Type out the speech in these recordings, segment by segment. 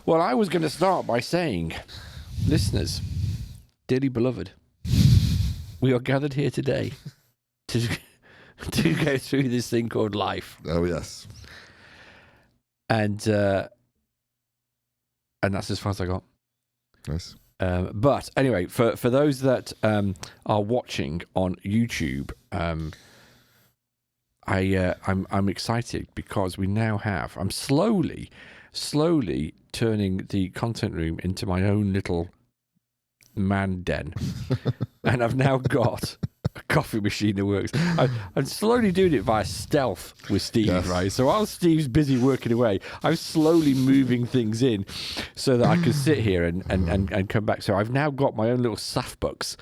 Well, I was going to start by saying, listeners, dearly beloved, we are gathered here today to go through this thing called life. Oh, yes. And that's as far as I got. Nice. But anyway, for those that are watching on YouTube, I'm excited because we now have. I'm slowly turning the content room into my own little man den, and I've now got a coffee machine that works. I'm slowly doing it via stealth with Steve, yes. Right? So while Steve's busy working away, I'm slowly moving things in so that I can sit here and come back. So I've now got my own little Safbucks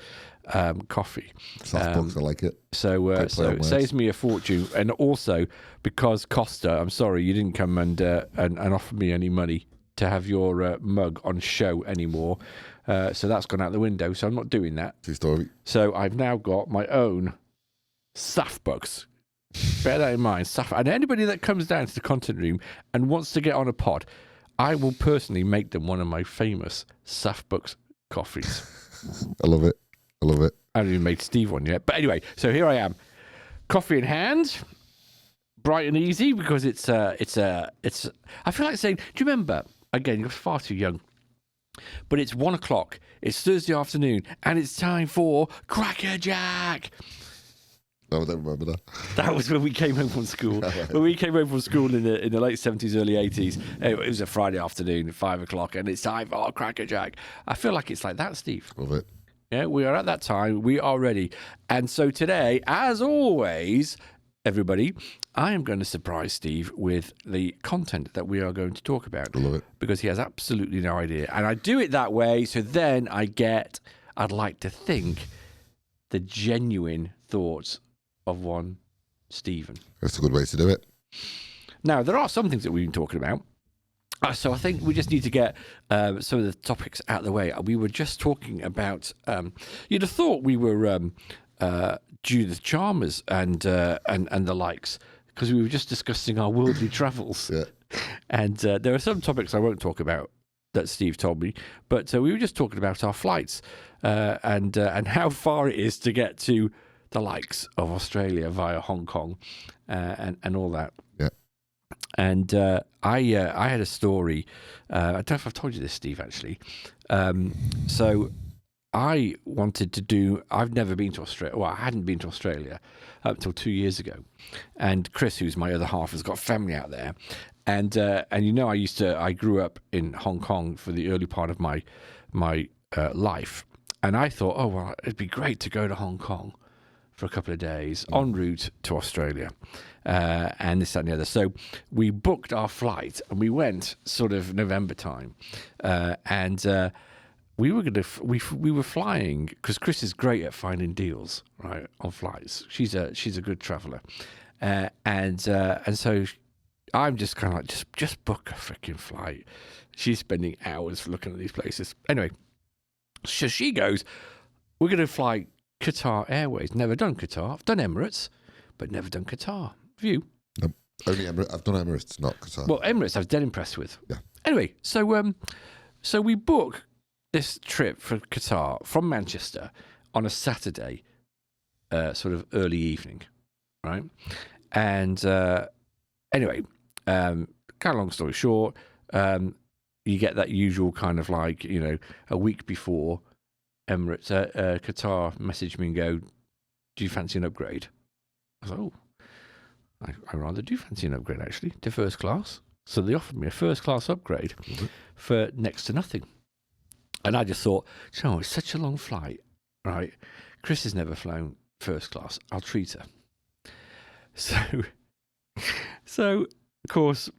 coffee. Safbucks, I like it. So it saves me a fortune, and also because Costa, I'm sorry you didn't come and offer me any money to have your mug on show anymore. So that's gone out the window, so I'm not doing that. True story. So I've now got my own Safbucks. Bear that in mind. And anybody that comes down to the content room and wants to get on a pod, I will personally make them one of my famous Safbucks coffees. I love it. I love it. I haven't even made Steve one yet. But anyway, so here I am. Coffee in hand. Bright and easy because it's I feel like saying, do you remember, again, you're far too young, but it's 1 o'clock, it's Thursday afternoon, and it's time for Cracker Jack. No, I don't remember that. That was when we came home from school. When we came home from school in the late 70s, early 80s, it was a Friday afternoon, 5 o'clock, and it's time for Cracker Jack. I feel like it's like that, Steve. Love it. Yeah, we are at that time. We are ready. And so today, as always, everybody, I am going to surprise Steve with the content that we are going to talk about. I love it. Because he has absolutely no idea. And I do it that way, so then I'd like to think, the genuine thoughts of one Stephen. That's a good way to do it. Now, there are some things that we've been talking about. So I think we just need to get some of the topics out of the way. We were just talking about, you'd have thought we were Judith Chalmers and the likes, because we were just discussing our worldly travels. Yeah. And there are some topics I won't talk about that Steve told me, but we were just talking about our flights and how far it is to get to the likes of Australia via Hong Kong and all that. Yeah. And I had a story. I don't know if I've told you this, Steve, actually. So I wanted to do. I've never been to Australia. Well, I hadn't been to Australia up until 2 years ago. And Chris, who's my other half, has got family out there. And you know, I grew up in Hong Kong for the early part of my life. And I thought, oh well, it'd be great to go to Hong Kong for a couple of days en route to Australia, and this, that, and the other. So we booked our flight and we went sort of November time, and we were flying because Chris is great at finding deals, right, on flights. She's a good traveller, and so I'm just kind of like just book a freaking flight. She's spending hours looking at these places. Anyway, so she goes, we're going to fly Qatar Airways. Never done Qatar. I've done Emirates, but never done Qatar. Have you? No, only Emirates. I've done Emirates, not Qatar. Well, Emirates I was dead impressed with. Yeah. Anyway, so we book this trip for Qatar from Manchester on a Saturday, sort of early evening, right? And anyway, kind of long story short, you get that usual kind of like, you know, a week before, Emirates, Qatar messaged me and go, do you fancy an upgrade? I was like, oh, I rather do fancy an upgrade, actually, to first class. So they offered me a first class upgrade for next to nothing. And I just thought, you know, it's such a long flight, right? Chris has never flown first class. I'll treat her. So of course,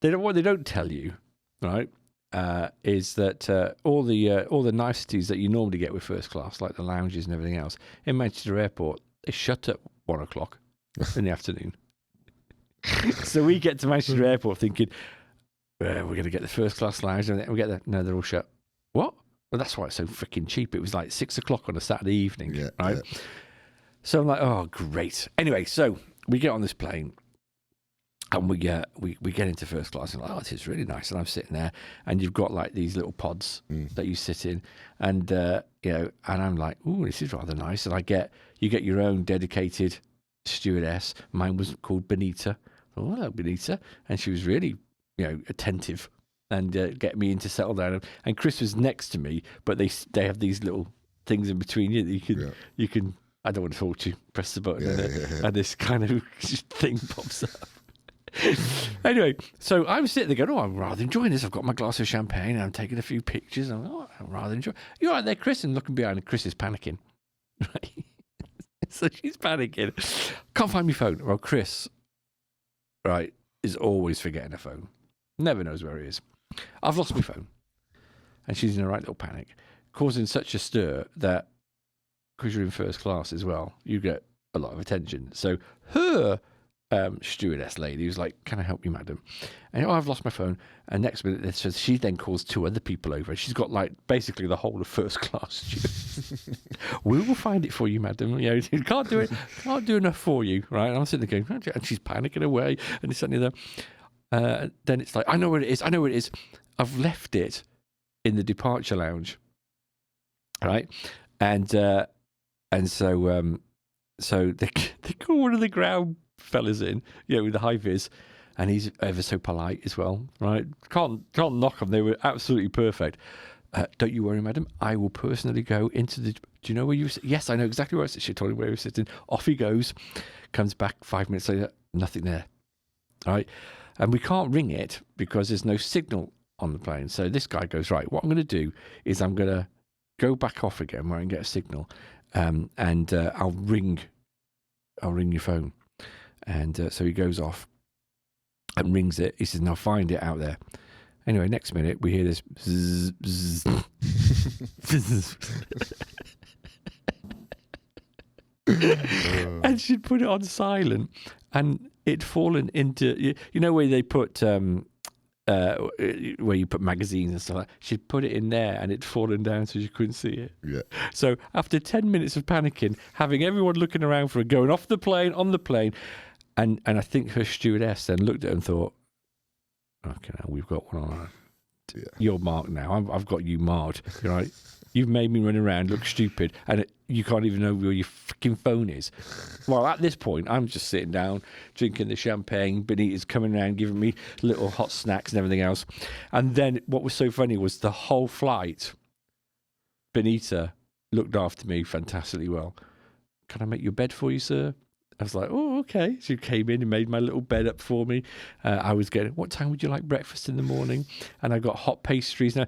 what they don't tell you, right, is that all the niceties that you normally get with first class, like the lounges and everything else, in Manchester Airport, they shut at 1 o'clock in the afternoon. So we get to Manchester Airport thinking, we're going to get the first class lounge, and we get there. No, they're all shut. What? Well, that's why it's so freaking cheap. It was like 6 o'clock on a Saturday evening, right? Yeah. So I'm like, oh, great. Anyway, so we get on this plane, And we get into first class and like, oh, this is really nice. And I'm sitting there, and you've got like these little pods that you sit in, and and I'm like, oh, this is rather nice. And you get your own dedicated stewardess. Mine was called Benita. Oh, hello, Benita, and she was really attentive and get me in to settle down. And Chris was next to me, but they have these little things in between you that you can. I don't want to talk to you. Press the button, and this kind of thing pops up. Anyway, so I'm sitting there going, oh, I'm rather enjoying this. I've got my glass of champagne and I'm taking a few pictures. I'm rather enjoying. You're right there, Chris, and looking behind, and Chris is panicking. Right? So she's panicking. Can't find my phone. Well, Chris, right, is always forgetting her phone. Never knows where he is. I've lost my phone. And she's in a right little panic, causing such a stir that, because you're in first class as well, you get a lot of attention. So her stewardess lady was like, can I help you, madam? And I've lost my phone. And next minute, so she then calls 2 other people over. She's got like basically the whole of first class. We will find it for you, madam. You can't do it. Can't do enough for you, right? And I'm sitting there going, and she's panicking away, and it's suddenly there. Then it's like, I know where it is. I know where it is. I've left it in the departure lounge, right? And so they call one of the ground fellas in, with the high vis, and he's ever so polite as well, right? Can't knock them. They were absolutely perfect. Don't you worry, madam. I will personally go into the. Do you know where you? Yes, I know exactly where I sit. She told him where he was sitting. Off he goes. Comes back 5 minutes later. Nothing there. All right, and we can't ring it because there's no signal on the plane. So this guy goes, right. What I'm going to do is I'm going to go back off again where I can get a signal, and I'll ring your phone. And so he goes off and rings it. He says, now find it out there. Anyway, next minute, we hear this bzz, bzz. And she'd put it on silent, and it'd fallen into, where they put, where you put magazines and stuff like that. She'd put it in there, and it'd fallen down so you couldn't see it. Yeah. So after 10 minutes of panicking, having everyone looking around for her, going off the plane, on the plane, and I think her stewardess then looked at her and thought, okay, now we've got one on. Yeah. You're marked now. I've got you marked, right? You've made me run around, look stupid, and you can't even know where your fucking phone is. Well, at this point, I'm just sitting down, drinking the champagne. Benita's coming around, giving me little hot snacks and everything else. And then what was so funny was the whole flight, Benita looked after me fantastically well. Can I make your bed for you, sir? I was like, oh, okay. She came in and made my little bed up for me. I was getting, what time would you like breakfast in the morning? And I got hot pastries. Now,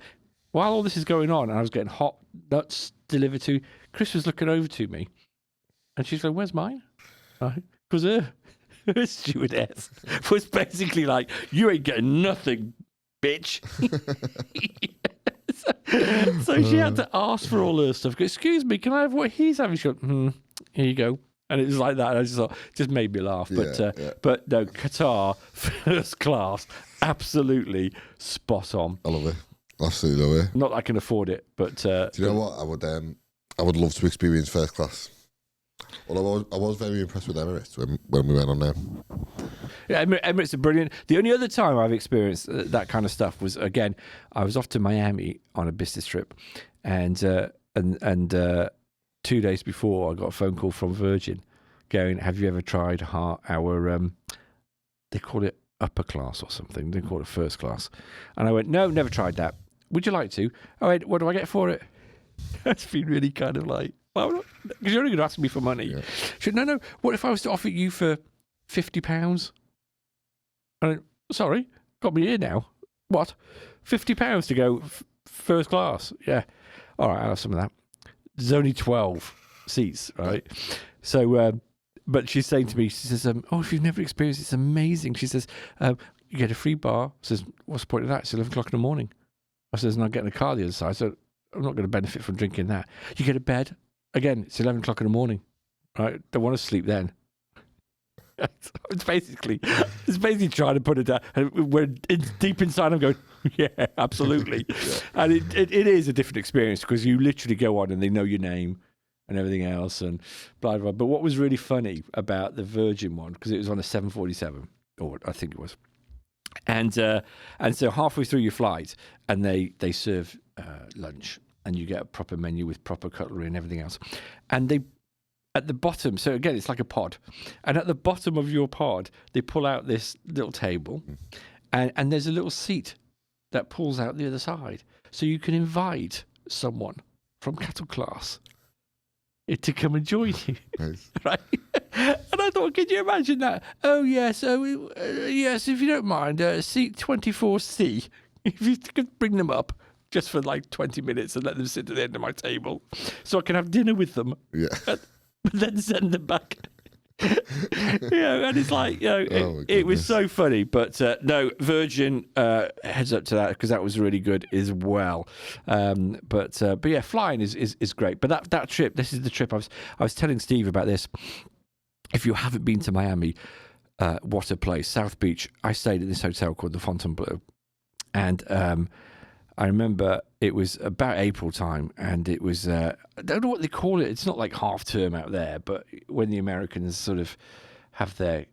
while all this is going on, and I was getting hot nuts delivered to, Chris was looking over to me. And she's like, where's mine? Because her stewardess was basically like, you ain't getting nothing, bitch. So she had to ask for all her stuff. Go, excuse me, can I have what he's having? She went, here you go. And it was like that. And I just thought, just made me laugh. But no, Qatar, first class, absolutely spot on. I love it. Absolutely love it. Not that I can afford it, but do you know what? I would love to experience first class. Well, I was very impressed with Emirates when we went on there. Yeah, Emirates are brilliant. The only other time I've experienced that kind of stuff was, again, I was off to Miami on a business trip, and 2 days before, I got a phone call from Virgin going, have you ever tried our they call it upper class or something. They call it first class. And I went, no, never tried that. Would you like to? I went, what do I get for it? That's been really kind of like, well, because you're only going to ask me for money. Yeah. She said, no, what if I was to offer you for £50? I went, sorry, got me here now. What? £50 to go first class? Yeah. All right, I'll have some of that. There's only 12 seats, right? So, but she's saying to me, she says, oh, if you've never experienced it, it's amazing. She says, you get a free bar. Says, what's the point of that? It's 11 o'clock in the morning. I says, and I'm getting a car the other side, so I'm not going to benefit from drinking that. You get a bed. Again, it's 11 o'clock in the morning, right? Don't want to sleep then. It's basically trying to put it down. And when it's deep inside, I'm going, yeah, absolutely. Yeah. And it is a different experience because you literally go on and they know your name and everything else and blah, blah, blah. But what was really funny about the Virgin one, because it was on a 747, or I think it was. And so halfway through your flight, and they serve lunch, and you get a proper menu with proper cutlery and everything else. And they, at the bottom, so again, it's like a pod. And at the bottom of your pod, they pull out this little table, and there's a little seat that pulls out the other side. So you can invite someone from cattle class to come and join you. Nice. Right? And I thought, can you imagine that? Oh, yes, yes, if you don't mind, seat 24C. If you could bring them up just for like 20 minutes and let them sit at the end of my table so I can have dinner with them. Yeah. But then send them back. And it's like, it was so funny. But no, Virgin, heads up to that, because that was really good as well. But yeah, flying is great. But that trip, this is the trip I was telling Steve about this. If you haven't been to Miami, what a place. South Beach. I stayed at this hotel called the Fontainebleau. And I remember it was about April time, and it was, I don't know what they call it. It's not like half term out there, but when the Americans sort of have their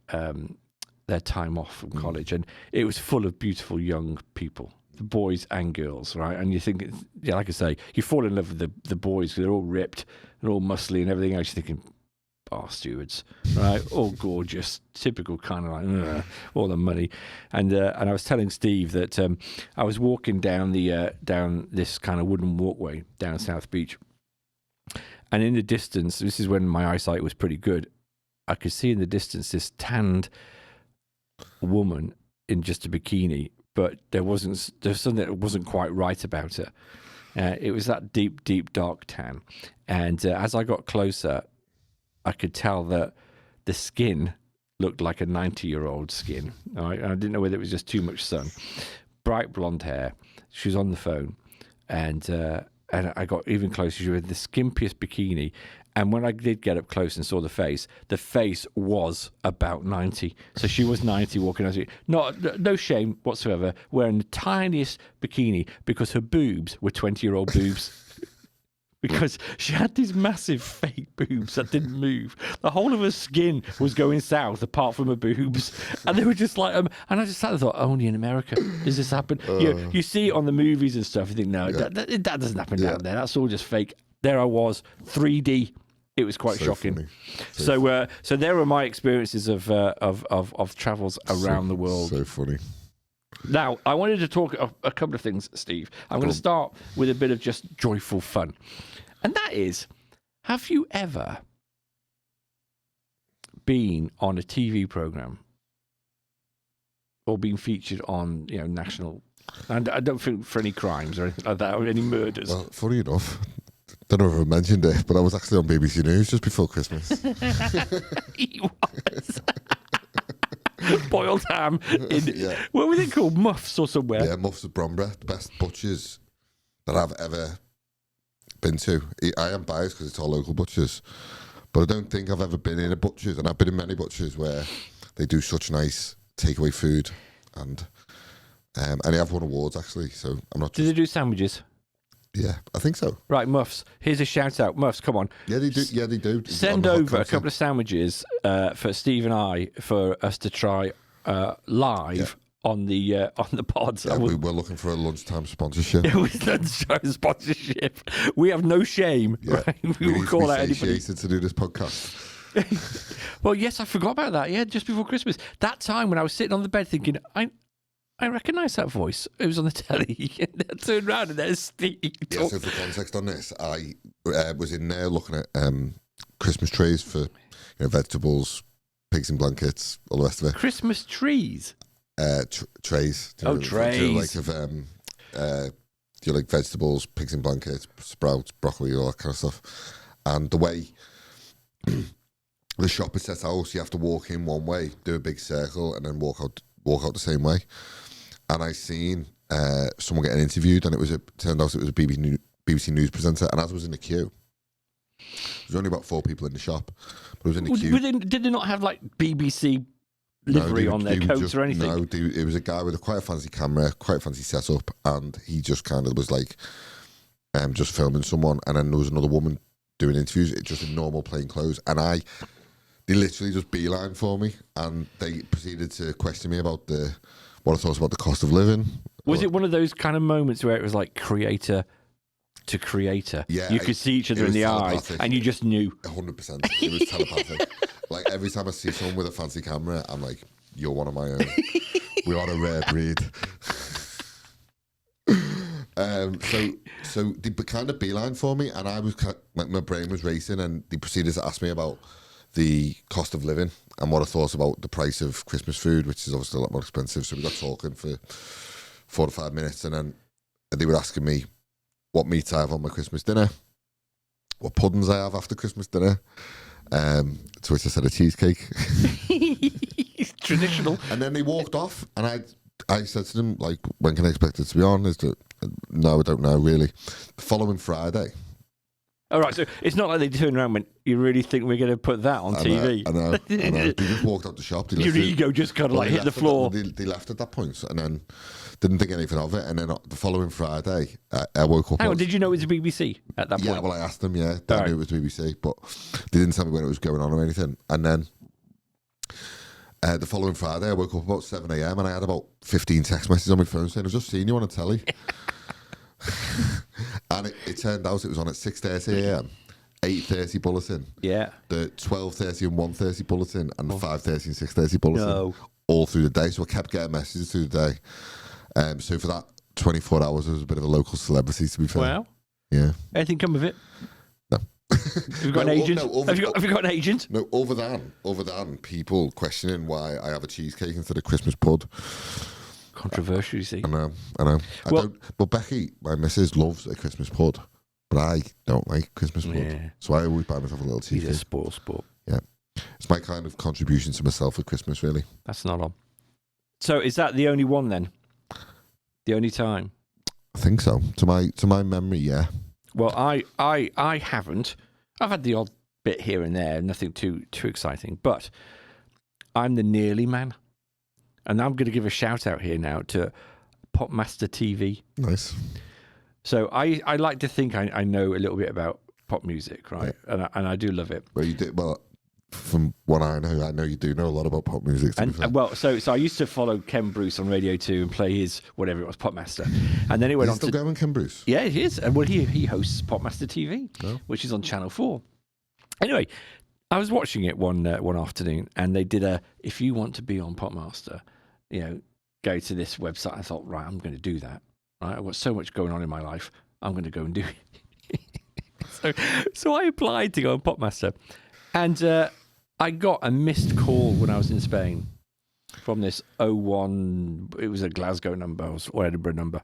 time off from college, and it was full of beautiful young people, the boys and girls, right? And you think, like I say, you fall in love with the boys because they're all ripped and all muscly and everything else. You're thinking, stewards, right? All gorgeous, typical kind of like all the money. And I was telling Steve that I was walking down down this kind of wooden walkway down South Beach, and in the distance, this is when my eyesight was pretty good, I could see in the distance this tanned woman in just a bikini, but there's something that wasn't quite right about her. It was that deep dark tan, and as I got closer, I could tell that the skin looked like a 90-year-old skin. Right? And I didn't know whether it was just too much sun. Bright blonde hair. She was on the phone, and I got even closer. She was in the skimpiest bikini. And when I did get up close and saw the face was about 90. So she was 90 walking out. No shame whatsoever, wearing the tiniest bikini because her boobs were 20-year-old boobs. Because she had these massive fake boobs that didn't move. The whole of her skin was going south, apart from her boobs, and they were just like. And I just sat there and thought, only in America does this happen. You see it on the movies and stuff. You think, no, that doesn't happen down there. That's all just fake. There I was, 3D. It was quite shocking. So there were my experiences of travels around the world. So funny. Now, I wanted to talk a couple of things, Steve. I'm going to start with a bit of just joyful fun. And that is, have you ever been on a TV program or been featured on, national, and I don't think for any crimes or anything like that, or any murders? Well, funny enough, don't know if I mentioned it, but I was actually on BBC News just before Christmas. He was. Boiled ham in, what was it called? Muffs or somewhere? Yeah, Muffs of Bromberg, the best butchers that I've ever been to. I am biased because it's all local butchers, but I don't think I've ever been in a butcher's, and I've been in many butchers where they do such nice takeaway food, and they have won awards actually. So I'm not. Do they do sandwiches? Yeah, I think so. Right, Muffs. Here's a shout out, Muffs. Come on. Yeah, they do. Yeah, they do. Send over a couple of sandwiches for Steve and I for us to try live on the pods. Yeah, we're looking for a lunchtime sponsorship. Lunchtime sponsorship. We have no shame. Yeah. Right? We will call out anybody to do this podcast. Well, yes, I forgot about that. Yeah, just before Christmas. That time when I was sitting on the bed thinking, I recognise that voice. It was on the telly. And I turned around and there's Steve. Yeah, so for context on this, I was in there looking at Christmas trees for vegetables, pigs in blankets, all the rest of it. Christmas trees? Trays. Trays. Do you like vegetables, pigs in blankets, sprouts, broccoli, all that kind of stuff. And the way the shop is set out, you have to walk in one way, do a big circle, and then walk out the same way. And I seen someone getting interviewed, and turned out it was a BBC News presenter, and as I was in the queue, there was only about 4 people in the shop, but it was in the queue. Did they not have like BBC livery on their coats or anything? No, it was a guy with quite a fancy camera, quite a fancy setup, and he just kind of was like just filming someone, and then there was another woman doing interviews, just in normal plain clothes, and they literally just beeline for me, and they proceeded to question me about what I thought about the cost of living. Was it one of those kind of moments where it was like creator to creator? Yeah, you could see each other in the eyes, and you just knew. 100%. It was telepathic. Like every time I see someone with a fancy camera, I'm like, "You're one of my own. We are a rare breed." So they kind of beeline for me, and I was like, my brain was racing, and they proceeded to ask me about the cost of living and what I thought about the price of Christmas food, which is obviously a lot more expensive. So we got talking for 4 to 5 minutes, and then they were asking me what meats I have on my Christmas dinner, what puddings I have after Christmas dinner. To which I said a cheesecake. Traditional. And then they walked off, and I said to them, like, when can I expect it to be on? No, I don't know, really. The following Friday. All right, so it's not like they turned around and went, you really think we're going to put that on TV? I know. They just walked out the shop. Your ego just kind of like hit the floor. They left at that point, and then didn't think anything of it. And then the following Friday, I woke up. Hang on, did you know it was the BBC at that point? Yeah, well, I asked them, yeah. They knew it was BBC, but they didn't tell me when it was going on or anything. And then the following Friday, I woke up about 7 a.m. and I had about 15 text messages on my phone saying, I've just seen you on a telly. And it turned out it was on at 6:30 a.m, 8:30 bulletin, yeah, the 12:30 and 1:30 bulletin, and the 5:30 and 6:30 bulletin, all through the day. So I kept getting messages through the day. So for that 24 hours, I was a bit of a local celebrity, to be fair. Wow. Yeah. Anything come of it? No. Have you got an agent? Have you got an agent? No, other than people questioning why I have a cheesecake instead of Christmas pud. Controversial, you see. I know. But Becky, my missus, loves a Christmas pud, but I don't like Christmas pud. Yeah. So I always buy myself a little cheesecake. He's a spoil sport. Yeah. It's my kind of contribution to myself at Christmas, really. That's not on. So is that the only one then? The only time? I think so. To my memory, yeah. Well, I haven't. I've had the odd bit here and there, nothing too exciting, but I'm the nearly man. And I'm going to give a shout out here now to Popmaster TV. Nice. So I like to think I know a little bit about pop music, right? Yeah. And I do love it. Well, you do. Well, from what I know you do know a lot about pop music. Well, so I used to follow Ken Bruce on Radio 2 and play his whatever it was, Popmaster, and then it went on still to going, Ken Bruce. Yeah, it is. And well, he hosts Popmaster TV, which is on Channel 4. Anyway, I was watching it one afternoon, and they did if you want to be on Popmaster, go to this website. I thought, right, I'm going to do that. Right, I've got so much going on in my life. I'm going to go and do it. so I applied to go on Popmaster, and I got a missed call when I was in Spain from this 01. It was a Glasgow number or Edinburgh number,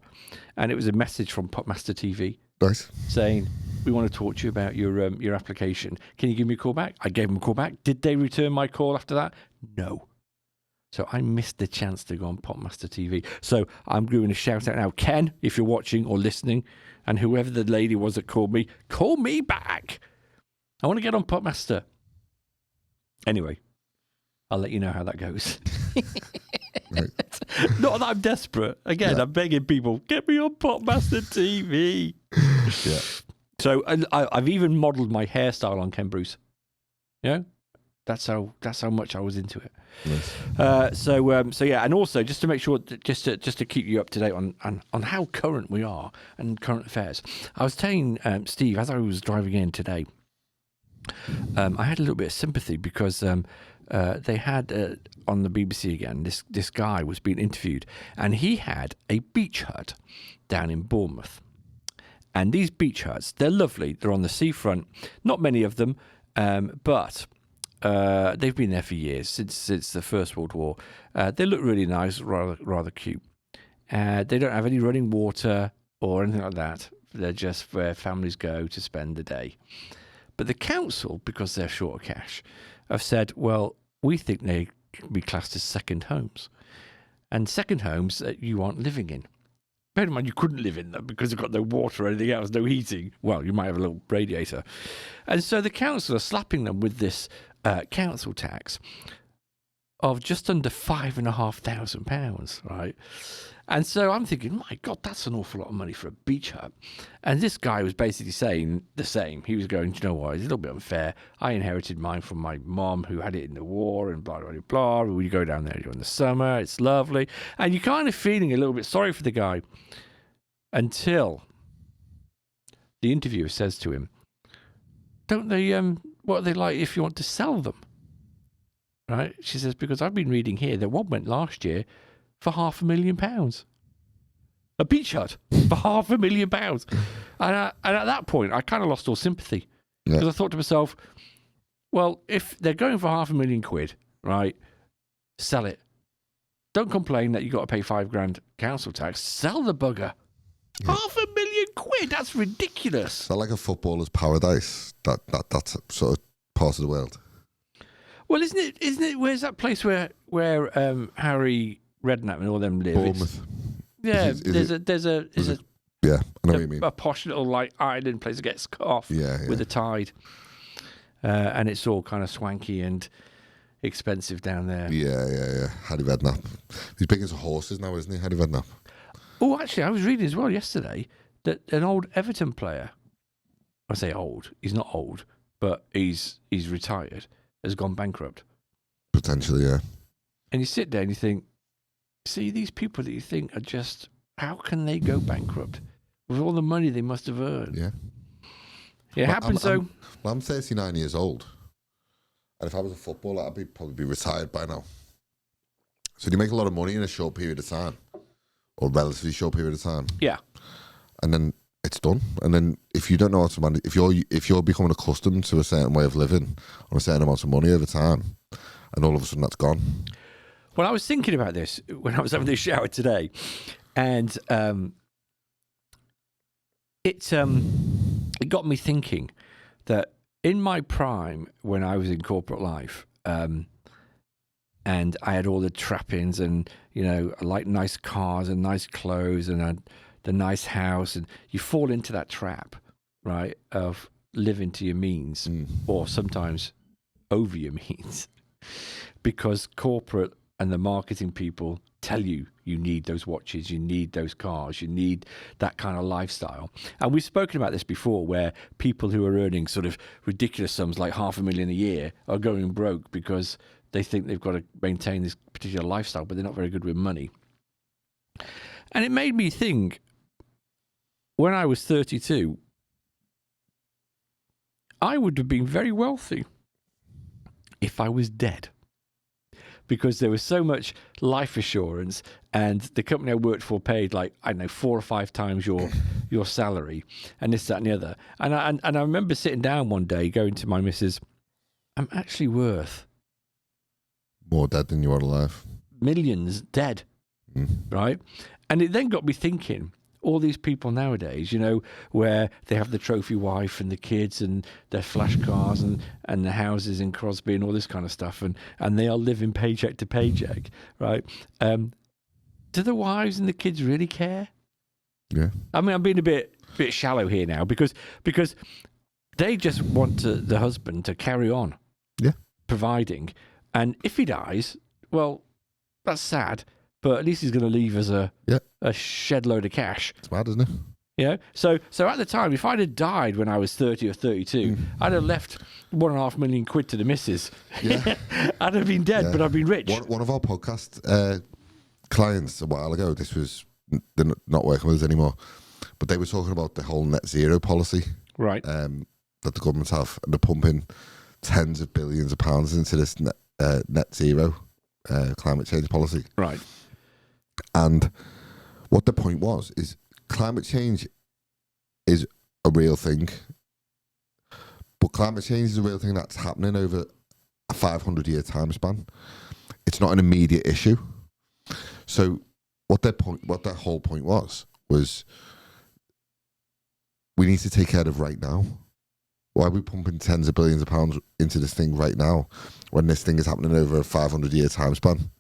and it was a message from Popmaster TV. Nice. Saying, we want to talk to you about your application. Can you give me a call back? I gave them a call back. Did they return my call after that? No. So I missed the chance to go on Popmaster TV. So I'm doing a shout out now. Ken, if you're watching or listening, and whoever the lady was that called me, call me back. I want to get on Popmaster. Anyway, I'll let you know how that goes. Right. Not that I'm desperate. Again, I'm begging people, get me on Popmaster TV. Yeah. So I've even modelled my hairstyle on Ken Bruce. Yeah, that's how much I was into it. Nice. So yeah, and also just to make sure, just to keep you up to date on how current we are and current affairs. I was telling Steve as I was driving in today. I had a little bit of sympathy because they had on the BBC again. This guy was being interviewed, and he had a beach hut down in Bournemouth. And these beach huts, they're lovely. They're on the seafront. Not many of them, but they've been there for years, since the First World War. They look really nice, rather cute. They don't have any running water or anything like that. They're just where families go to spend the day. But the council, because they're short of cash, have said, well, we think they can be classed as second homes. And second homes that you aren't living in. Bear in mind, you couldn't live in them because you've got no water or anything else, no heating. Well, you might have a little radiator. And so the council are slapping them with this council tax of just under £5,500, right? And so I'm thinking, my God, that's an awful lot of money for a beach hut. And this guy was basically saying the same. He was going, do you know what? It's a little bit unfair. I inherited mine from my mom who had it in the war and blah, blah, blah, blah. We go down there during the summer. It's lovely. And you're kind of feeling a little bit sorry for the guy until the interviewer says to him, don't they, what are they like if you want to sell them? Right? She says, because I've been reading here that one went last year for £500,000. A beach hut for £500,000. And at that point, I kind of lost all sympathy. Because I thought to myself, well, if they're going for £500,000, right, sell it. Don't complain that you've got to pay £5,000 council tax. Sell the bugger. Yeah. £500,000, that's ridiculous. Is that like a footballer's paradise? That's sort of part of the world. Well, isn't it? Where's that place where Harry Redknapp and all them live? Bournemouth. Yeah, there's a yeah, I know what you mean. A posh little like island place that gets cut off with the tide, and it's all kind of swanky and expensive down there. Yeah. Harry Redknapp. He's big into horses now, isn't he, Harry Redknapp? Oh, actually, I was reading as well yesterday that an old Everton player, I say old, he's not old, but he's retired, has gone bankrupt. Potentially, yeah. And you sit there and you think, see, these people that you think are just, how can they go bankrupt with all the money they must have earned? Yeah. It happens, so... I'm 39 years old. And if I was a footballer, I'd probably be retired by now. So you make a lot of money in a short period of time. Or relatively short period of time. Yeah. And then it's done. And then if you don't know how to manage, if you're becoming accustomed to a certain way of living on a certain amount of money over time, and all of a sudden that's gone. Well, I was thinking about this when I was having this shower today, and it got me thinking that in my prime, when I was in corporate life, and I had all the trappings, and I like nice cars and nice clothes and the nice house, and you fall into that trap, right, of living to your means, or sometimes over your means, because corporate and the marketing people tell you need those watches, you need those cars, you need that kind of lifestyle. And we've spoken about this before, where people who are earning sort of ridiculous sums like $500,000 a year are going broke because they think they've got to maintain this particular lifestyle, but they're not very good with money. And it made me think, when I was 32, I would have been very wealthy if I was dead. Because there was so much life assurance, and the company I worked for paid 4 or 5 times your salary, and this, that, and the other. And I remember sitting down one day, going to my missus, I'm actually worth more dead than you are alive. Millions dead, right? And it then got me thinking, all these people nowadays, where they have the trophy wife and the kids and their flash cars and the houses in Crosby and all this kind of stuff, and they are living paycheck to paycheck, right? Do the wives and the kids really care? Yeah. I mean, I'm being a bit shallow here now, because they just want the husband to carry on, providing. And if he dies, well, that's sad, but at least he's going to leave us a shed load of cash. It's mad, isn't it? So at the time, if I'd have died when I was 30 or 32, I'd have left £1.5 million to the missus. Yeah. I'd have been dead, but I've been rich. One of our podcast clients a while ago, they're not working with us anymore, but they were talking about the whole net zero policy, right? That the governments have, and they're pumping tens of billions of pounds into this net zero climate change policy, right? And what the point was is climate change is a real thing, but climate change is a real thing that's happening over a 500-year time span. It's not an immediate issue. So what their whole point was we need to take care of right now. Why are we pumping tens of billions of pounds into this thing right now when this thing is happening over a 500-year time span?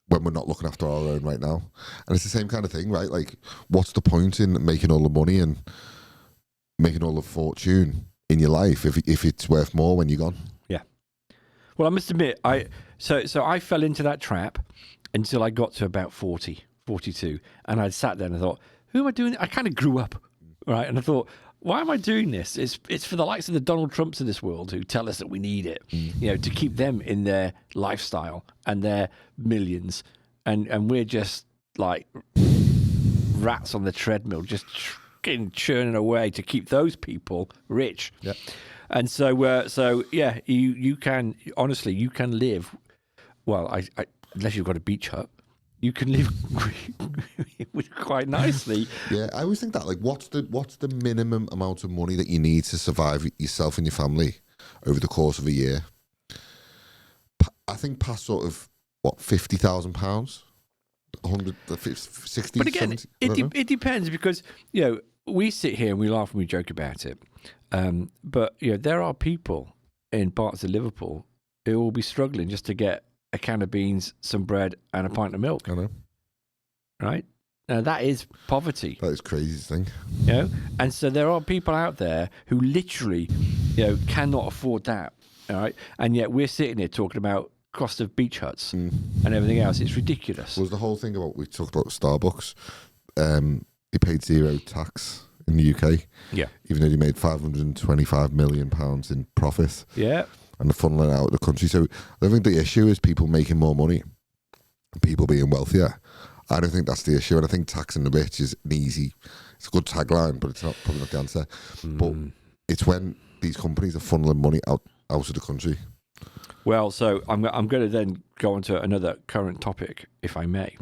When we're not looking after our own right now. And it's the same kind of thing, right? Like, what's the point in making all the money and making all the fortune in your life if it's worth more when you're gone? Yeah. Well, I must admit, so I fell into that trap, until I got to about 40, 42. And I sat there and I thought, who am I doing? I kind of grew up, right? And I thought, why am I doing this? It's for the likes of the Donald Trumps of this world who tell us that we need it, to keep them in their lifestyle and their millions. And we're just like rats on the treadmill, just getting churning away to keep those people rich. Yep. And so yeah, you can, honestly, you can live, well, I unless you've got a beach hut, you can live quite nicely. Yeah, I always think that, like, what's the minimum amount of money that you need to survive yourself and your family over the course of a year? I think past sort of, what, £50,000? 160, but again, 70, it depends, because, we sit here and we laugh and we joke about it. But, there are people in parts of Liverpool who will be struggling just to get a can of beans, some bread, and a pint of milk. I know. Right? Now, that is poverty. That is crazy thing. And so there are people out there who literally, cannot afford that. All right? And yet we're sitting here talking about cost of beach huts and everything else. It's ridiculous. Was the whole thing about, we talked about Starbucks, they paid zero tax in the UK. Yeah. Even though they made £525 million in profit. Yeah. And the funneling out of the country. So I don't think the issue is people making more money and people being wealthier. I don't think that's the issue. And I think taxing the rich is it's a good tagline, but it's probably not the answer. But it's when these companies are funneling money out of the country. Well, so I'm going to then go on to another current topic, if I may.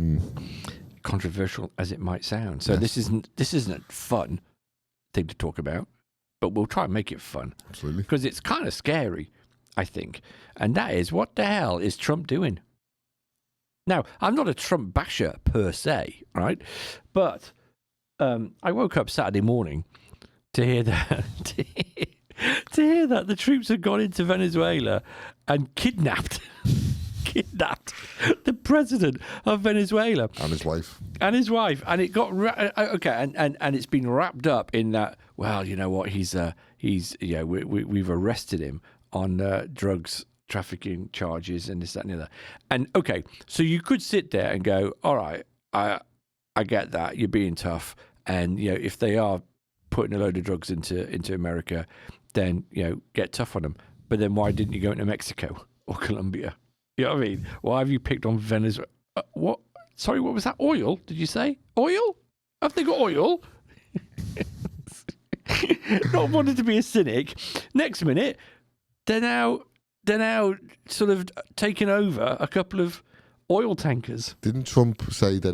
Controversial as it might sound. So this isn't a fun thing to talk about, but we'll try and make it fun. Absolutely. Because it's kind of scary, I think. And that is, what the hell is Trump doing? Now, I'm not a Trump basher per se, right? But I woke up Saturday morning to hear that to hear that the troops had gone into Venezuela and kidnapped the president of Venezuela And his wife. and it got and it's been wrapped up in that. Well, you know what? We've arrested him on drugs trafficking charges and this, that, and the other. And okay, so you could sit there and go, all right, I get that, you're being tough, and if they are putting a load of drugs into America, then get tough on them. But then why didn't you go into Mexico or Colombia? You know what I mean? Why have you picked on Venezuela? What? Sorry, what was that? Oil? Did you say oil? Have they got oil? Not wanting to be a cynic. Next minute, they're now sort of taking over a couple of oil tankers. Didn't Trump say that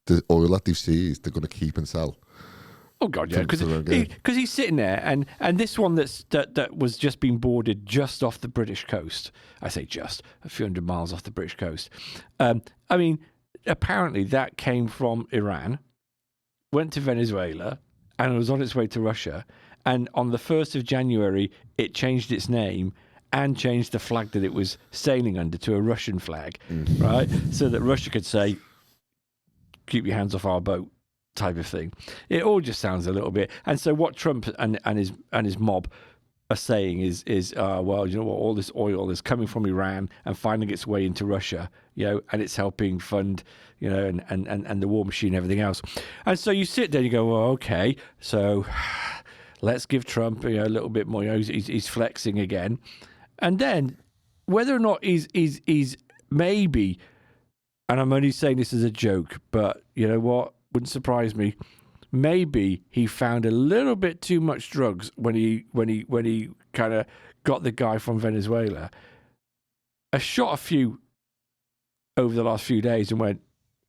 the oil that they've seized, they're going to keep and sell? Oh God, yeah, because he's sitting there, and this one that was just being boarded just off the British coast. I say just a few hundred miles off the British coast. I mean, apparently that came from Iran, went to Venezuela, and was on its way to Russia. And on the 1st of January, it changed its name and changed the flag that it was sailing under to a Russian flag, right? So that Russia could say, "Keep your hands off our boat." Type of thing. It all just sounds a little bit. And so what Trump and his mob are saying is well, you know what, all this oil is coming from Iran and finding its way into Russia, and it's helping fund, and the war machine and everything else. And so you sit there and you go, well, okay, so let's give Trump a little bit more. He's flexing again, and then whether or not he's maybe, and I'm only saying this as a joke, but you know what? Wouldn't surprise me. Maybe he found a little bit too much drugs when he kind of got the guy from Venezuela. I shot a few over the last few days and went,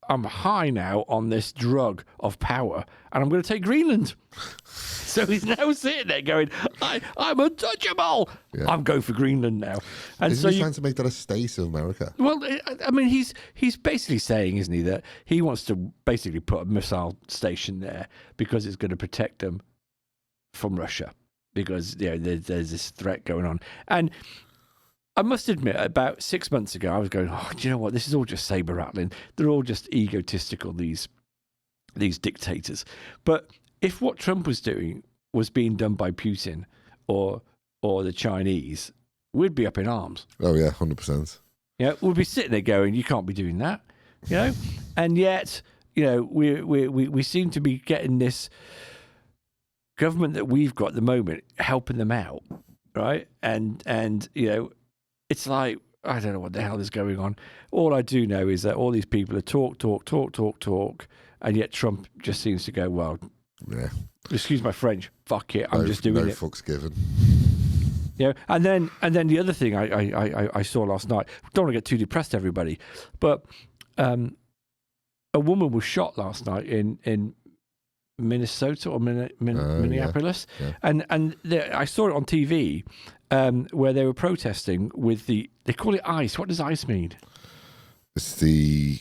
I'm high now on this drug of power, and I'm going to take Greenland. So he's now sitting there going, I'm untouchable. Yeah. I'm going for Greenland now. And Isn't he trying to make that a state of America? Well, I mean, he's basically saying, isn't he, that he wants to basically put a missile station there because it's going to protect them from Russia, because there's this threat going on. And I must admit, about 6 months ago, I was going, oh, do you know what? This is all just saber rattling. They're all just egotistical, these dictators. But if what Trump was doing was being done by Putin or the Chinese, we'd be up in arms. Oh yeah, 100%. Yeah, we'd be sitting there going, you can't be doing that. you know, and yet, you know, we seem to be getting this government that we've got at the moment helping them out, right? And you know, it's like, I don't know what the hell is going on. All I do know is that all these people are talk, and yet Trump just seems to go, well, Yeah. excuse my French, fuck it, I'm just doing no it. fucks given. Yeah, and then the other thing I saw last night. Don't want to get too depressed, everybody, but a woman was shot last night in Minnesota or Minneapolis, yeah. and I saw it on TV where they were protesting with they call it ICE. What does ICE mean? It's the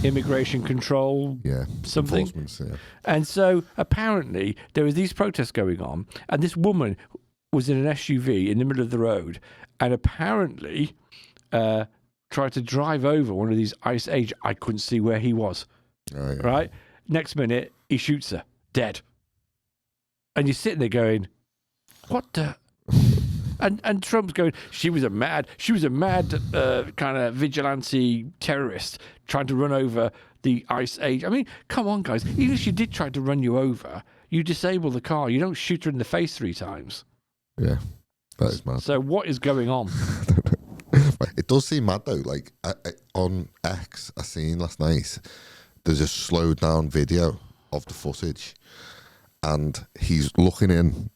Immigration control, something. Yeah. And so apparently there was these protests going on, and this woman was in an SUV in the middle of the road, and apparently tried to drive over one of these ICE agents. I couldn't see where he was. Oh, yeah. Right? Next minute, he shoots her, dead. And you're sitting there going, what the... And Trump's going, she was a mad kind of vigilante terrorist trying to run over the ICE agent. I mean, come on, guys. Even if she did try to run you over, you disable the car. You don't shoot her in the face 3 times. Yeah, that is mad. So what is going on? It does seem mad though. Like on X, I seen last night, there's a slowed down video of the footage, and he's looking in.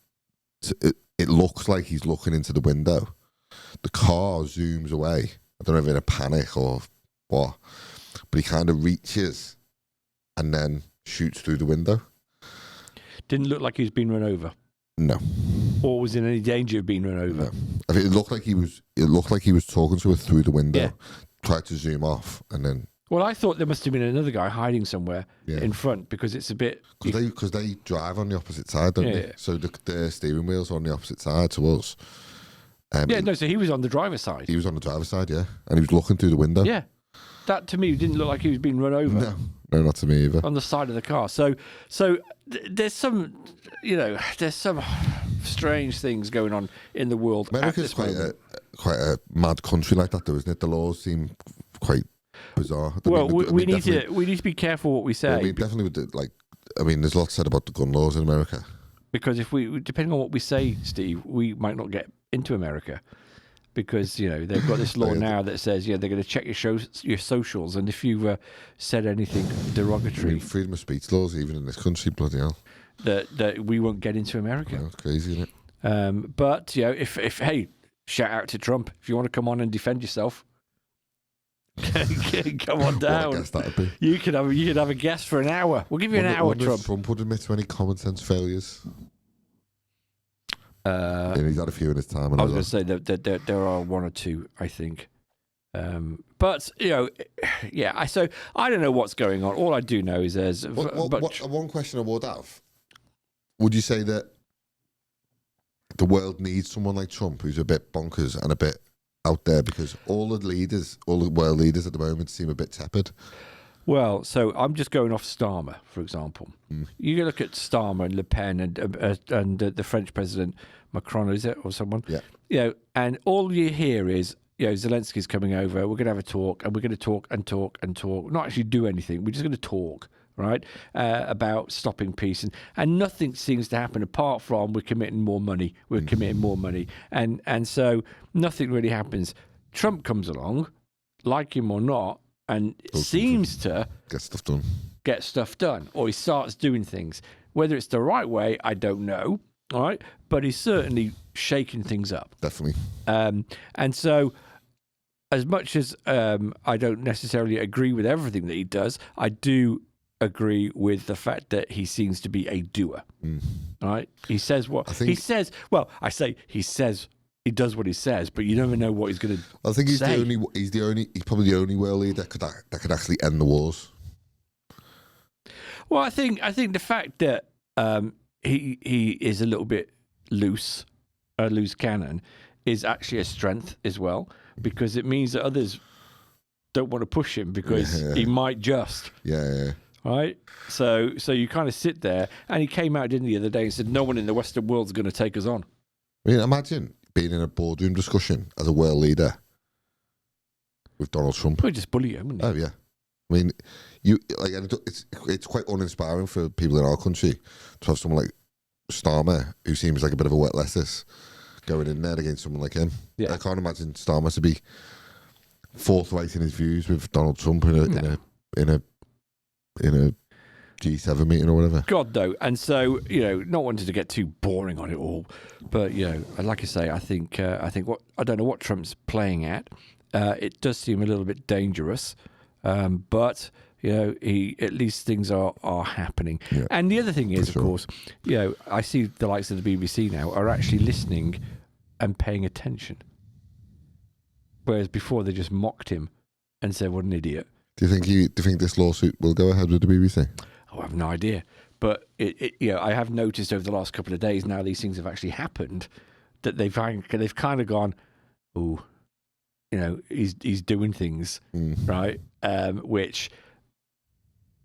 It looks like he's looking into the window. The car zooms away. I don't know if in a panic or what, but he kind of reaches and then shoots through the window. Didn't look like he was being run over. No. Or was in any danger of being run over. No. I think it looked like he was talking to her through the window. Yeah. Tried to zoom off and then. Well, I thought there must have been another guy hiding somewhere in front, because it's a bit... Because they drive on the opposite side, don't they? Yeah. So the steering wheels are on the opposite side to us. So he was on the driver's side. He was on the driver's side, yeah. And he was looking through the window. Yeah. That, to me, didn't look like he was being run over. No, not to me either. On the side of the car. So there's some, there's some strange things going on in the world. America's quite a mad country like that, though, isn't it? The laws seem quite bizarre. We need to be careful what we say. Well, we definitely would, there's lots said about the gun laws in America. Because depending on what we say, Steve, we might not get into America. Because, they've got this law now that says, they're going to check your socials, and if you've said anything derogatory... freedom of speech laws, even in this country, bloody hell. That we won't get into America. Well, that's crazy, isn't it? But, if hey, shout out to Trump. If you want to come on and defend yourself, come on down. What a guest that'd be. You could have a guest for an hour. We'll give you an hour, Trump. Trump would admit to any common sense failures. He's had a few in his time. I was going to say that there are one or two, I think. But so I don't know what's going on. All I do know is there's one question I would have. Would you say that the world needs someone like Trump who's a bit bonkers and a bit out there, because all the world leaders at the moment seem a bit tepid? Well, so I'm just going off Starmer, for example. You look at Starmer and Le Pen and the French president Macron, is it, or someone? Yeah. And all you hear is, Zelensky's coming over. We're going to have a talk, and we're going to talk and talk and talk. Not actually do anything. We're just going to talk, right? About stopping peace, and nothing seems to happen apart from we're committing more money. We're committing more money, and so nothing really happens. Trump comes along, like him or not, and seems to get stuff done, or he starts doing things. Whether it's the right way, I don't know. All right, but he's certainly shaking things up. Definitely. And so, as much as I don't necessarily agree with everything that he does, I do agree with the fact that he seems to be a doer. All right, he says what he says. Well, I say he says. He does what he says, but you never know what he's going to. I think he's probably the only world leader that could actually end the wars. Well, I think the fact that he is a little bit loose cannon, is actually a strength as well, because it means that others don't want to push him because he might just. Yeah. Right? So you kind of sit there, and he came out, didn't he, the other day, and said, no one in the Western world is going to take us on. I mean, imagine being in a boardroom discussion as a world leader with Donald Trump. He'd just bully him, wouldn't he? Oh, yeah. I mean, it's quite uninspiring for people in our country to have someone like Starmer, who seems like a bit of a wet lettuce, going in there against someone like him. Yeah. I can't imagine Starmer to be forthright in his views with Donald Trump in a G7 meeting or whatever. God, though. And so, not wanting to get too boring on it all, but, like I say, I think I don't know what Trump's playing at. It does seem a little bit dangerous, but, at least things are happening. Yeah, and the other thing is, of course, I see the likes of the BBC now are actually listening and paying attention. Whereas before they just mocked him and said, what an idiot. Do you think this lawsuit will go ahead with the BBC? Oh, I have no idea. But I have noticed over the last couple of days now these things have actually happened, that they've kind of gone, oh, he's doing things, right? Which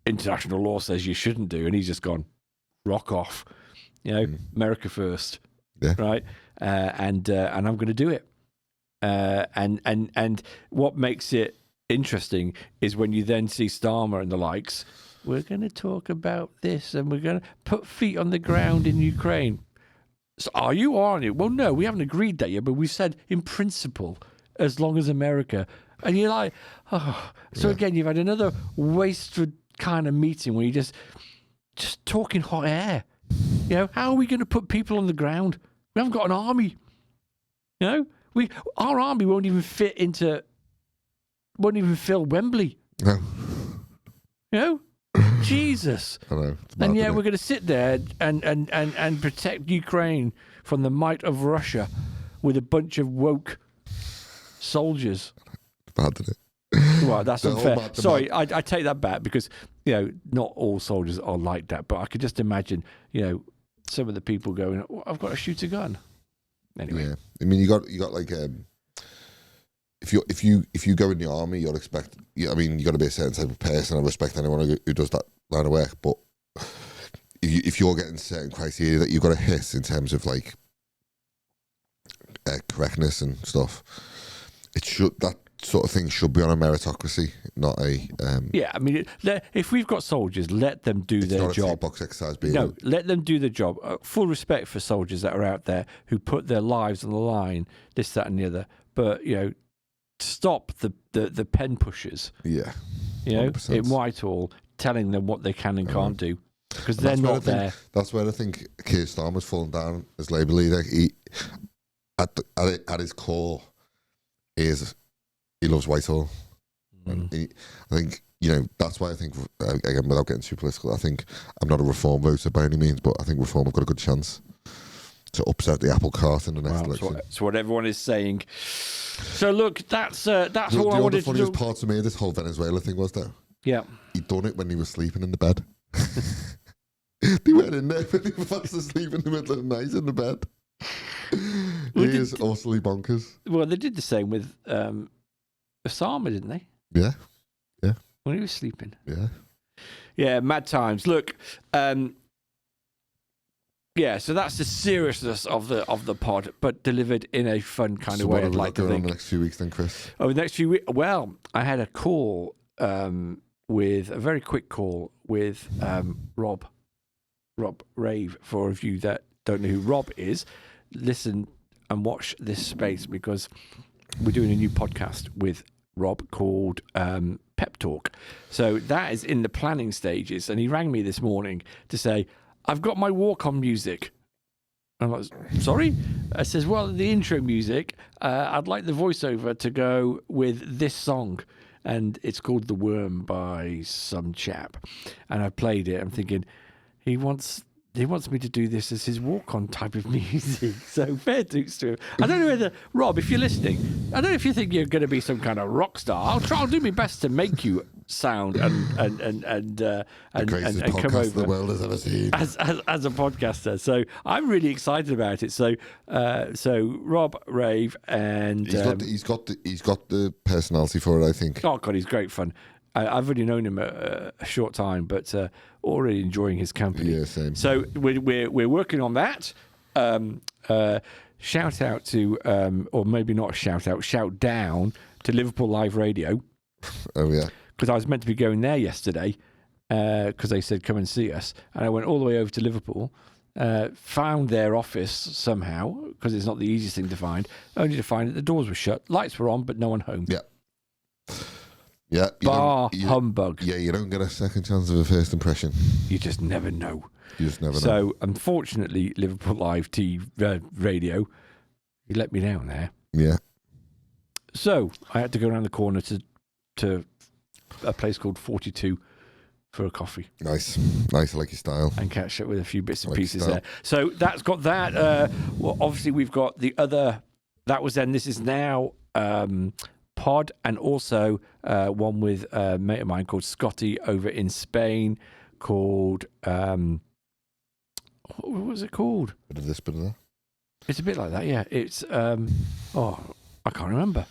international law says you shouldn't do, and he's just gone, rock off, America first, right? And I'm going to do it. And what makes it interesting is when you then see Starmer and the likes. We're going to talk about this, and we're going to put feet on the ground in Ukraine. So are you or aren't you? Well, no, we haven't agreed that yet, but we said in principle, as long as America. And you're like, oh. So again, you've had another wasted kind of meeting where you're just talking hot air. How are we going to put people on the ground? We haven't got an army. Our army won't even fill Wembley. No. Jesus. I know. And we're going to sit there and protect Ukraine from the might of Russia with a bunch of woke soldiers. Bad, isn't it? Well, that's unfair. Sorry, I take that back because, not all soldiers are like that. But I could just imagine, some of the people going, oh, I've got to shoot a gun. Anyway. Yeah. I mean, you got like... If you go in the army, you'll expect. I mean, you got to be a certain type of person. I respect anyone who does that line of work. But if you're getting certain criteria that you've got to hit in terms of like correctness and stuff, that sort of thing should be on a meritocracy, not a. Yeah, I mean, if we've got soldiers, let them do their not job. A tick box exercise. Let them do their job. Full respect for soldiers that are out there who put their lives on the line, this, that, and the other. But stop the pen pushers. Yeah. 100%. In Whitehall, telling them what they can and can't do, because they're not there. That's where I think Keir Starmer's fallen down as Labour leader. He, at his core, he loves Whitehall. And I think that's why I think, again, without getting too political, I think I'm not a Reform voter by any means, but I think Reform have got a good chance to upset the apple cart in the next election. That's what everyone is saying. So look, that's all I wanted to do. The funniest part to me of this whole Venezuela thing was though. Yeah. He'd done it when he was sleeping in the bed. They went in there when he was fast asleep in the middle of the night in the bed. He is utterly bonkers. Well, they did the same with Osama, didn't they? Yeah. Yeah. When he was sleeping. Yeah. Yeah, mad times. Look, yeah, so that's the seriousness of the pod, but delivered in a fun kind of way. I'd like to think. On the next few weeks, then, Chris. Oh, the next few weeks. Well, I had a call with a very quick call with Rob Rave. For a few that don't know who Rob is, listen and watch this space because we're doing a new podcast with Rob called Pep Talk. So that is in the planning stages, and he rang me this morning to say, I've got my walk-on music. I'm like, sorry? I says, well, the intro music, I'd like the voiceover to go with this song. And it's called The Worm by some chap. And I played it. I'm thinking, he wants me to do this as his walk-on type of music. So fair dues to him. I don't know whether, Rob, if you're listening, I don't know if you think you're going to be some kind of rock star. I'll do my best to make you sound and the greatest come podcast over the world has ever seen as a podcaster. So I'm really excited about it. So Rob Rave, and he's got the personality for it, I think. Oh God, he's great fun. I've only known him a short time, but already enjoying his company. Yeah, same. So we're working on that. Shout out to, or maybe not shout out, shout down to Liverpool Live Radio. Oh yeah. because I was meant to be going there yesterday because they said come and see us, and I went all the way over to Liverpool, found their office somehow because it's not the easiest thing to find, only to find that the doors were shut, lights were on, but no one home. Yeah. Yeah. Bar humbug. Yeah, you don't get a second chance of a first impression. You just never know. You just never know. So, unfortunately, Liverpool Live radio, you let me down there. Yeah. So, I had to go around the corner to a place called 42 for a coffee. Nice. I like your style. And catch up with a few bits and like pieces there. So, that's got that. Well, obviously, we've got the other. That was then. This is now pod, and also one with a mate of mine called Scotty over in Spain called. What was it called? Bit of this, bit of that. It's a bit like that, yeah. It's I can't remember.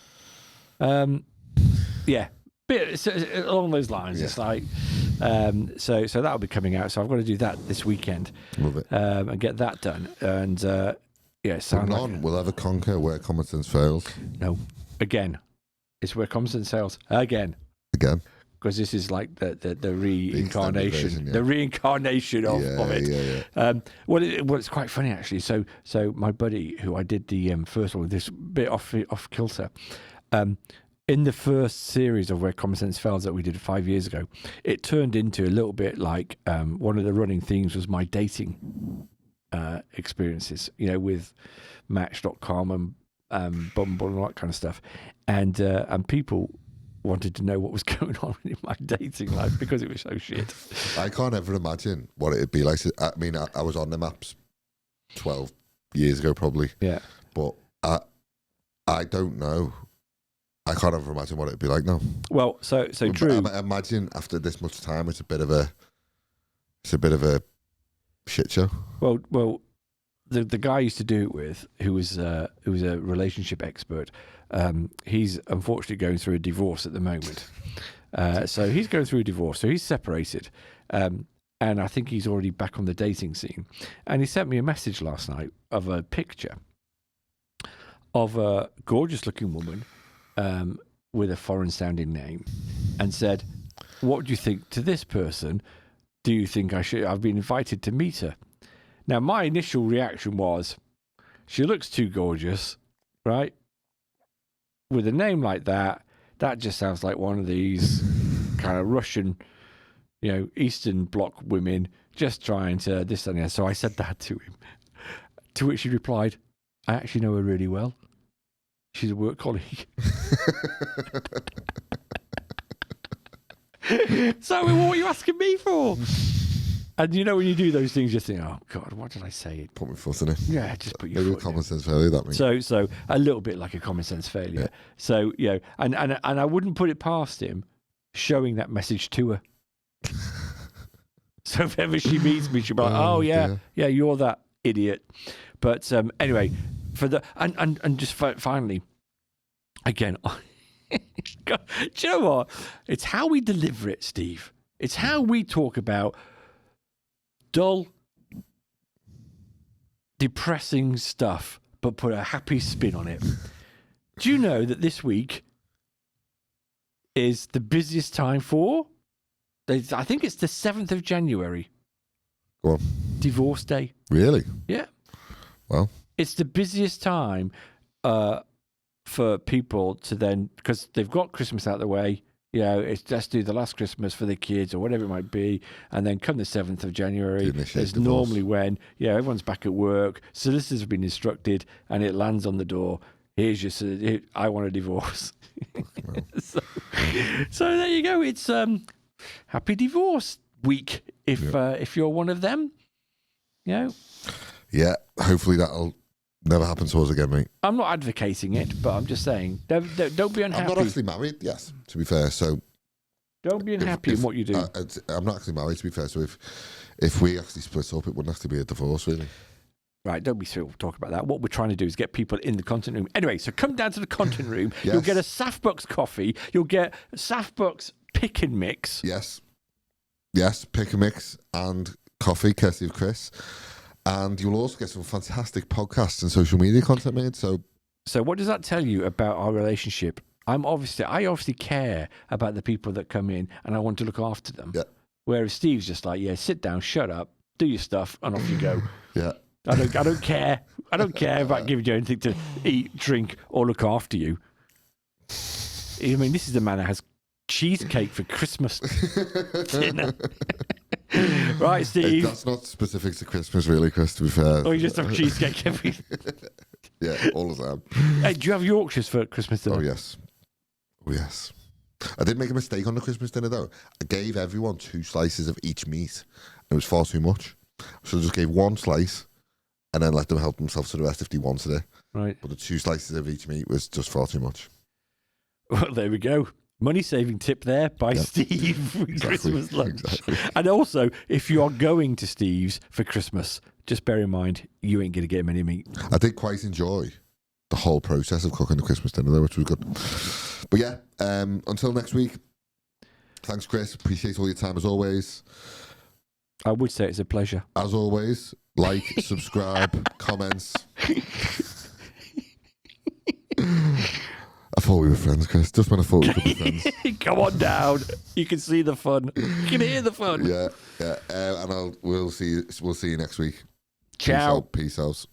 Yeah, it's along those lines. Yeah. It's like so that'll be coming out. So I've got to do that this weekend. Love it. And get that done. And yeah, we'll ever conquer where common sense fails. No, again, it's where common sense fails again. Because this is like the reincarnation, version, yeah. The reincarnation of it. Yeah. Well, it's quite funny actually. So my buddy, who I did the first one, this bit off kilter, in the first series of Where Common Sense Fails that we did 5 years ago, it turned into a little bit like one of the running themes was my dating experiences, with Match.com and Bumble and all that kind of stuff, and people wanted to know what was going on in my dating life because it was so shit. I can't ever imagine what it'd be like. I mean, I was on the maps 12 years ago probably. Yeah. But I don't know. I can't ever imagine what it'd be like now. Well, so true. I imagine after this much time, it's a bit of a shit show. Well, the guy I used to do it with, who was a relationship expert, he's unfortunately going through a divorce at the moment. So he's going through a divorce. So he's separated. And I think he's already back on the dating scene. And he sent me a message last night of a picture of a gorgeous looking woman with a foreign sounding name, and said, what do you think to this person? Do you think I've been invited to meet her? Now, my initial reaction was, she looks too gorgeous, right? With a name like that, that just sounds like one of these kind of Russian, Eastern Bloc women just trying to this and that. So I said that to him, to which he replied, I actually know her really well. She's a work colleague. So what are you asking me for? And when you do those things, you think, oh God, what did I say? Put my foot in it. Yeah, just put your foot in it. Maybe a common sense failure, that means. So a little bit like a common sense failure. Yeah. So, and I wouldn't put it past him showing that message to her. So if ever she meets me, she'll be like, oh yeah, you're that idiot. But anyway, for the and just finally, again, do you know what? It's how we deliver it, Steve. It's how we talk about dull, depressing stuff, but put a happy spin on it. Do you know that this week is the busiest time for? I think it's the 7th of January. Go on. Divorce Day. Really? Yeah. Well, it's the busiest time for people to then, because they've got Christmas out of the way. It's just do the last Christmas for the kids or whatever it might be, and then come the 7th of January, it's normally when everyone's back at work, solicitors have been instructed, and it lands on the door. Here's your, I want a divorce. So there you go. It's happy divorce week if you're one of them. Yeah. Hopefully that'll never happen to us again, mate. I'm not advocating it, but I'm just saying, don't be unhappy. I'm not actually married, yes, to be fair, so... Don't be unhappy in what you do. I'm not actually married, to be fair, so if we actually split up, it wouldn't actually be a divorce, really. Right, don't be thrilled talk about that. What we're trying to do is get people in the content room. Anyway, so come down to the content room. Yes. You'll get a Safbucks coffee. You'll get Safbucks pick and mix. Yes, pick and mix and coffee, courtesy of Chris. And you'll also get some fantastic podcasts and social media content made. So what does that tell you about our relationship? I obviously care about the people that come in, and I want to look after them. Yeah. Whereas Steve's just like, yeah, sit down, shut up, do your stuff, and off you go. Yeah. I don't care. I don't care about giving you anything to eat, drink, or look after you. I mean, this is the man that has cheesecake for Christmas dinner. Right, Steve. That's not specific to Christmas, really, Chris, to be fair. Oh, you just have cheesecake every... Yeah, all the time. Hey, do you have Yorkshires for Christmas dinner? Oh, yes. Oh, yes. I did make a mistake on the Christmas dinner, though. I gave everyone 2 slices of each meat. It was far too much. So I just gave 1 slice and then let them help themselves to the rest if they wanted it. Right. But the 2 slices of each meat was just far too much. Well, there we go. Money-saving tip there by Steve for Christmas lunch. Exactly. And also, if you are going to Steve's for Christmas, just bear in mind, you ain't going to get many meat. I did quite enjoy the whole process of cooking the Christmas dinner, though, which was good. But yeah, until next week, thanks, Chris. Appreciate all your time, as always. I would say it's a pleasure. As always, like, subscribe, comments. I thought we were friends, Chris. Just when I thought we could be friends. Come on down. You can see the fun. You can hear the fun. Yeah. And we'll see you next week. Ciao. Peace out.